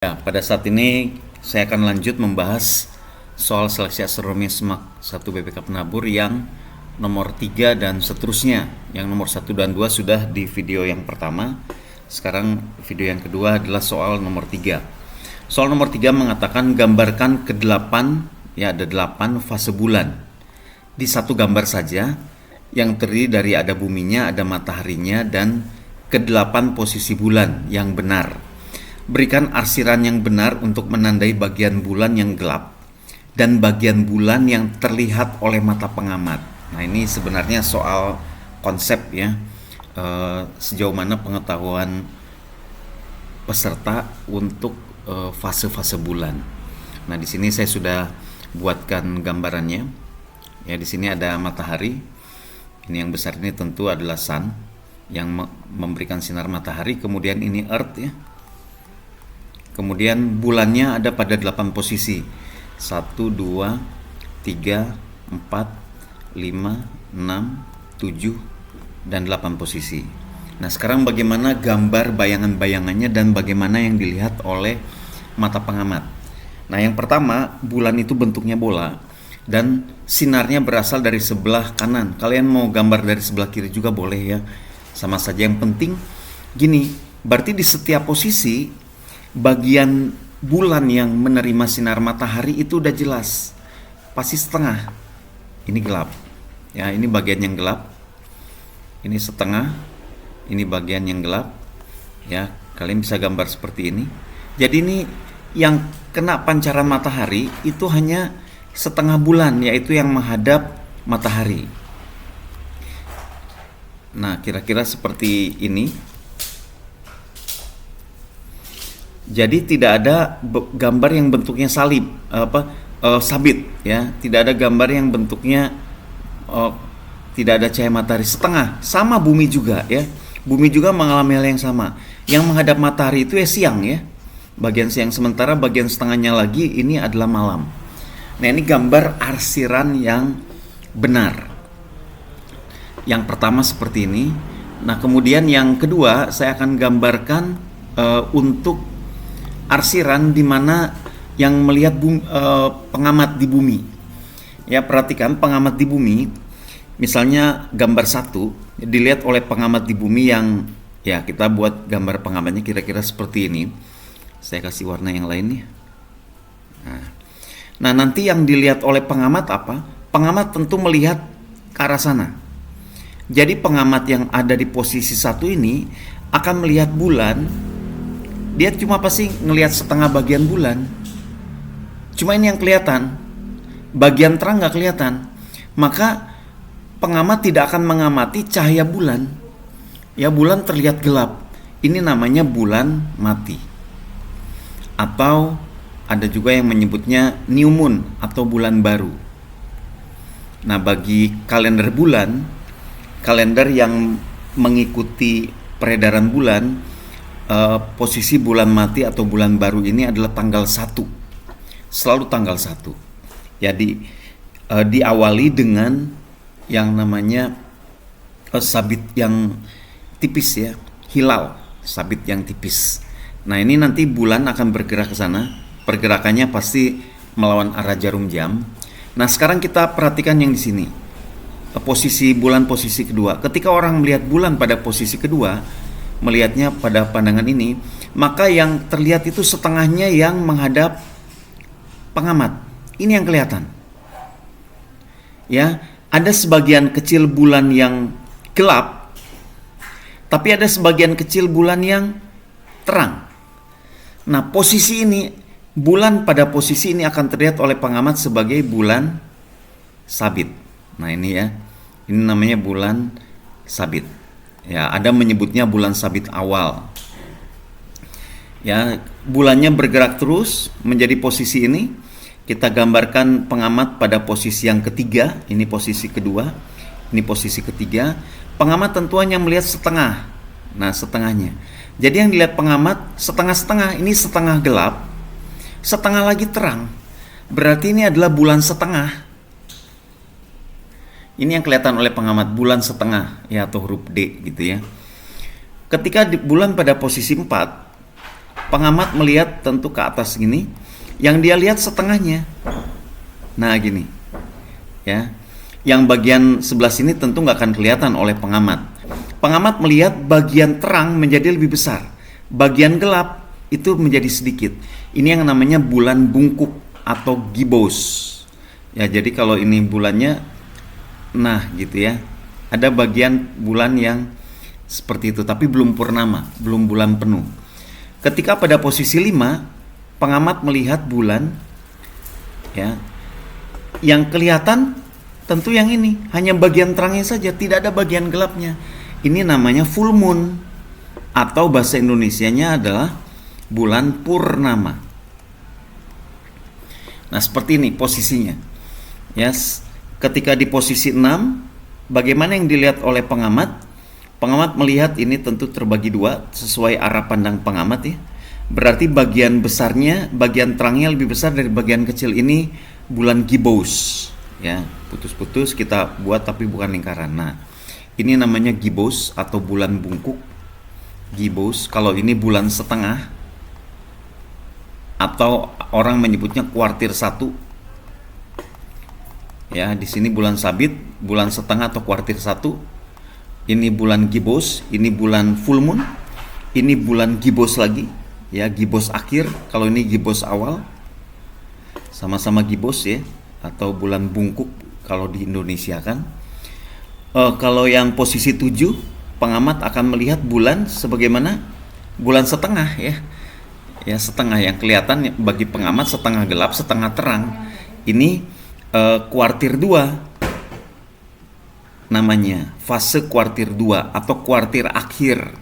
Ya, pada saat ini saya akan lanjut membahas soal seleksi astronomi SMAK 1 BPK Penabur yang nomor 3 dan seterusnya. Yang nomor 1 dan 2 sudah di video yang pertama. Sekarang video yang kedua adalah soal nomor 3. Soal nomor 3 mengatakan gambarkan ke-8, ya ada 8 fase bulan. Di satu gambar saja yang terdiri dari ada buminya, ada mataharinya, dan ke-8 posisi bulan yang benar. Berikan arsiran yang benar untuk menandai bagian bulan yang gelap dan bagian bulan yang terlihat oleh mata pengamat. Nah, ini sebenarnya soal konsep ya, sejauh mana pengetahuan peserta untuk fase-fase bulan. Nah, di sini saya sudah buatkan gambarannya. Ya, di sini ada matahari. Ini yang besar ini tentu adalah sun yang memberikan sinar matahari. Kemudian ini earth ya. Kemudian bulannya ada pada 8 posisi. 1, 2, 3, 4, 5, 6, 7, dan 8 posisi. Nah, sekarang bagaimana gambar bayangan-bayangannya dan bagaimana yang dilihat oleh mata pengamat. Nah, yang pertama, bulan itu bentuknya bola dan sinarnya berasal dari sebelah kanan. Kalian mau gambar dari sebelah kiri juga boleh ya. Sama saja, yang penting gini, berarti di setiap posisi bagian bulan yang menerima sinar matahari itu udah jelas, pasti setengah. Ini gelap ya, ini bagian yang gelap, ini setengah, ini bagian yang gelap ya. Kalian bisa gambar seperti ini. Jadi ini yang kena pancaran matahari itu hanya setengah bulan, yaitu yang menghadap matahari. Nah, kira-kira seperti ini. Jadi tidak ada gambar yang bentuknya sabit ya, tidak ada gambar yang bentuknya tidak ada cahaya matahari setengah. Sama bumi juga ya, bumi juga mengalami hal yang sama. Yang menghadap matahari itu ya siang ya, bagian siang, sementara bagian setengahnya lagi ini adalah malam. Nah, ini gambar arsiran yang benar. Yang pertama seperti ini. Nah, kemudian yang kedua saya akan gambarkan untuk arsiran di mana yang melihat pengamat di bumi. Ya, perhatikan pengamat di bumi. Misalnya gambar 1 dilihat oleh pengamat di bumi yang ya, kita buat gambar pengamatnya kira-kira seperti ini. Saya kasih warna yang lain ya. Nah, nanti yang dilihat oleh pengamat apa? Pengamat tentu melihat ke arah sana. Jadi pengamat yang ada di posisi 1 ini akan melihat bulan. Dia cuma pasti ngelihat setengah bagian bulan. Cuma ini yang kelihatan, bagian terang nggak kelihatan. Maka pengamat tidak akan mengamati cahaya bulan. Ya, bulan terlihat gelap. Ini namanya bulan mati. Atau ada juga yang menyebutnya new moon atau bulan baru. Nah, bagi kalender bulan, kalender yang mengikuti peredaran bulan, posisi bulan mati atau bulan baru ini adalah tanggal 1. Selalu tanggal 1. Jadi diawali dengan yang namanya sabit yang tipis ya, hilal, sabit yang tipis. Nah, ini nanti bulan akan bergerak ke sana. Pergerakannya pasti melawan arah jarum jam. Nah, sekarang kita perhatikan yang di sini. Posisi bulan posisi kedua. Ketika orang melihat bulan pada posisi kedua, melihatnya pada pandangan ini, maka yang terlihat itu setengahnya yang menghadap pengamat. Ini yang kelihatan. Ya, ada sebagian kecil bulan yang gelap, tapi ada sebagian kecil bulan yang terang. Nah, posisi ini, bulan pada posisi ini akan terlihat oleh pengamat sebagai bulan sabit. Nah, ini ya. Ini namanya bulan sabit. Ya, ada menyebutnya bulan sabit awal. Ya, bulannya bergerak terus menjadi posisi ini. Kita gambarkan pengamat pada posisi yang ketiga. Ini posisi kedua. Ini posisi ketiga. Pengamat tentu hanya melihat setengah. Nah, setengahnya. Jadi yang dilihat pengamat setengah-setengah. Ini setengah gelap, setengah lagi terang. Berarti ini adalah bulan setengah. Ini yang kelihatan oleh pengamat, bulan setengah ya, atau huruf D gitu ya. Ketika bulan pada posisi 4, Pengamat melihat tentu ke atas gini, yang dia lihat setengahnya. Nah gini, ya, yang bagian sebelah sini tentu nggak akan kelihatan oleh pengamat. Pengamat melihat bagian terang menjadi lebih besar, bagian gelap itu menjadi sedikit. Ini yang namanya bulan bungkuk atau gibbous. Ya, jadi kalau ini bulannya, nah gitu ya, ada bagian bulan yang seperti itu, tapi belum purnama, belum bulan penuh. Ketika pada posisi 5, pengamat melihat bulan, ya, yang kelihatan tentu yang ini, hanya bagian terangnya saja, tidak ada bagian gelapnya. Ini namanya full moon, atau bahasa Indonesianya adalah bulan purnama. Nah seperti ini posisinya. Yes. Ketika di posisi 6, bagaimana yang dilihat oleh pengamat? Pengamat melihat ini tentu terbagi dua sesuai arah pandang pengamat ya. Berarti bagian besarnya, bagian terangnya lebih besar dari bagian kecil. Ini bulan gibbous ya, putus-putus kita buat tapi bukan lingkaran. Nah, ini namanya gibbous atau bulan bungkuk. Gibbous, kalau ini bulan setengah atau orang menyebutnya kuartir 1. Ya, di sini bulan sabit, bulan setengah atau kuartir 1. Ini bulan gibbous, ini bulan full moon, ini bulan gibbous lagi, ya gibbous akhir. Kalau ini gibbous awal, sama-sama gibbous ya, atau bulan bungkuk kalau di Indonesia kan. Kalau yang posisi 7, pengamat akan melihat bulan sebagaimana bulan setengah ya, ya setengah yang kelihatan bagi pengamat setengah gelap, setengah terang. Ini kuartir 2. Namanya fase kuartir 2 atau kuartir akhir.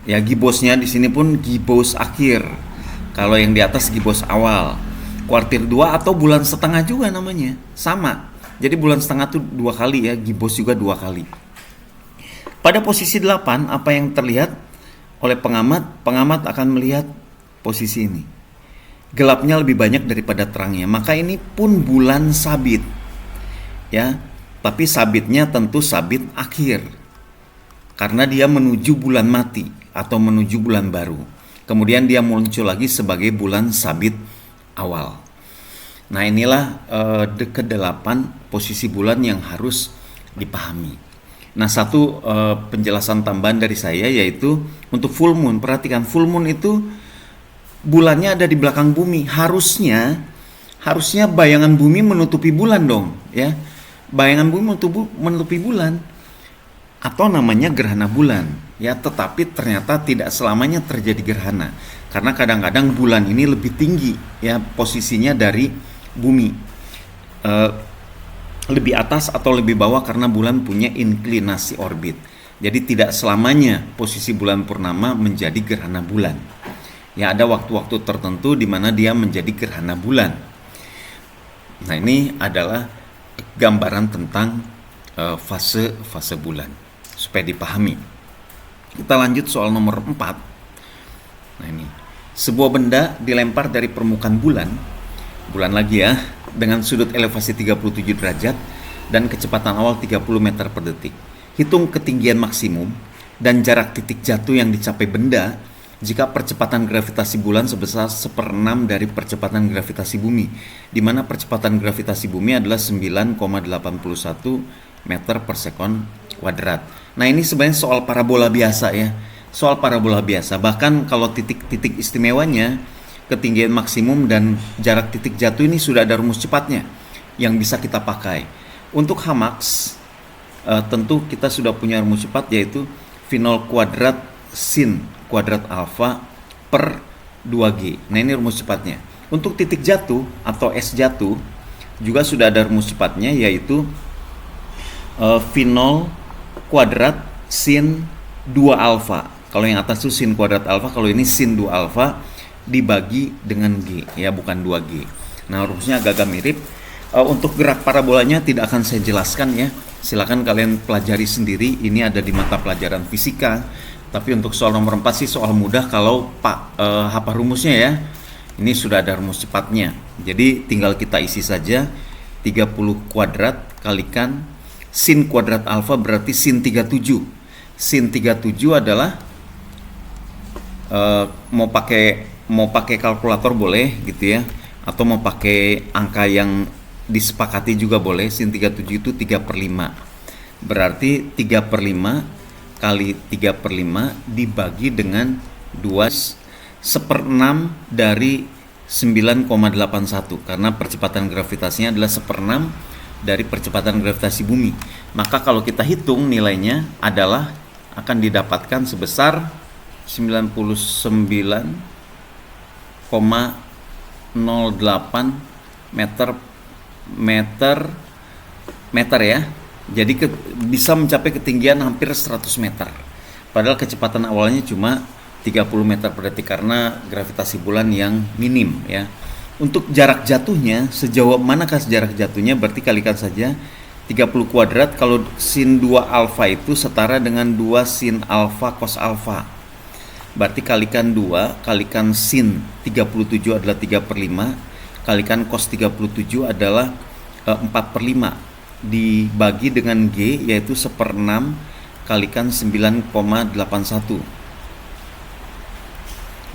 Ya, gibbosnya di sini pun gibbous akhir. Kalau yang di atas gibbous awal. Kuartir 2 atau bulan setengah juga namanya. Sama. Jadi bulan setengah itu 2 kali ya, gibbous juga 2 kali. Pada posisi 8, apa yang terlihat oleh pengamat? Pengamat akan melihat posisi ini. Gelapnya lebih banyak daripada terangnya. Maka ini pun bulan sabit. Ya. Tapi sabitnya tentu sabit akhir, karena dia menuju bulan mati atau menuju bulan baru. Kemudian dia muncul lagi sebagai bulan sabit awal. Nah inilah ke-8 posisi bulan yang harus dipahami. Nah satu penjelasan tambahan dari saya yaitu untuk full moon. Perhatikan, full moon itu bulannya ada di belakang bumi. Harusnya bayangan bumi menutupi bulan dong, ya. Bayangan bumi menutupi bulan, atau namanya gerhana bulan ya, tetapi ternyata tidak selamanya terjadi gerhana, karena kadang-kadang bulan ini lebih tinggi ya posisinya dari bumi, lebih atas atau lebih bawah karena bulan punya inklinasi orbit. Jadi tidak selamanya posisi bulan purnama menjadi gerhana bulan ya, ada waktu-waktu tertentu di mana dia menjadi gerhana bulan. Nah ini adalah gambaran tentang fase bulan supaya dipahami. Kita lanjut soal nomor 4. Nah ini, sebuah benda dilempar dari permukaan bulan lagi ya, dengan sudut elevasi 37 derajat dan kecepatan awal 30 meter per detik. Hitung ketinggian maksimum dan jarak titik jatuh yang dicapai benda jika percepatan gravitasi bulan sebesar 1/6 dari percepatan gravitasi bumi, di mana percepatan gravitasi bumi adalah 9,81 meter per sekon kuadrat. Nah ini sebenarnya soal parabola biasa ya, soal parabola biasa. Bahkan kalau titik-titik istimewanya, ketinggian maksimum dan jarak titik jatuh ini sudah ada rumus cepatnya yang bisa kita pakai. Untuk Hamax, tentu kita sudah punya rumus cepat yaitu V0 kuadrat sin kuadrat alfa per 2G. Nah ini rumus cepatnya. Untuk titik jatuh atau S jatuh juga sudah ada rumus cepatnya yaitu V0 kuadrat sin 2 alfa. Kalau yang atas itu sin kuadrat alfa, kalau ini sin 2 alfa dibagi dengan G ya, bukan 2G. Nah rumusnya agak-agak mirip. Untuk gerak parabolanya tidak akan saya jelaskan ya. Silakan kalian pelajari sendiri, ini ada di mata pelajaran fisika. Tapi untuk soal nomor 4 sih soal mudah kalau hafal rumusnya ya. Ini sudah ada rumus cepatnya. Jadi tinggal kita isi saja 30 kuadrat kalikan sin kuadrat alfa berarti sin 37. Sin 37 adalah Mau pakai kalkulator boleh gitu ya, atau mau pakai angka yang disepakati juga boleh. Sin 37 itu 3/5, berarti 3/5 kali 3/5 dibagi dengan 2, 1/6 dari 9,81, karena percepatan gravitasinya adalah 1/6 dari percepatan gravitasi bumi. Maka kalau kita hitung nilainya adalah akan didapatkan sebesar 99,08 meter meter ya. Jadi bisa mencapai ketinggian hampir 100 meter. Padahal kecepatan awalnya cuma 30 meter per detik karena gravitasi bulan yang minim ya. Untuk jarak jatuhnya, sejauh manakah jarak jatuhnya, berarti kalikan saja 30 kuadrat. Kalau sin 2 alfa itu setara dengan 2 sin alfa cos alfa. Berarti kalikan 2, kalikan sin 37 adalah 3/5, kalikan cos 37 adalah 4/5, dibagi dengan G yaitu 1/6 kalikan 9,81.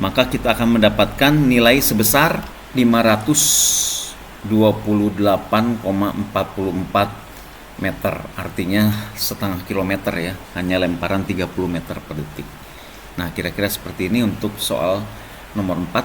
Maka kita akan mendapatkan nilai sebesar 528,44 meter, artinya setengah kilometer ya, hanya lemparan 30 meter per detik. Nah, kira-kira seperti ini untuk soal nomor 4.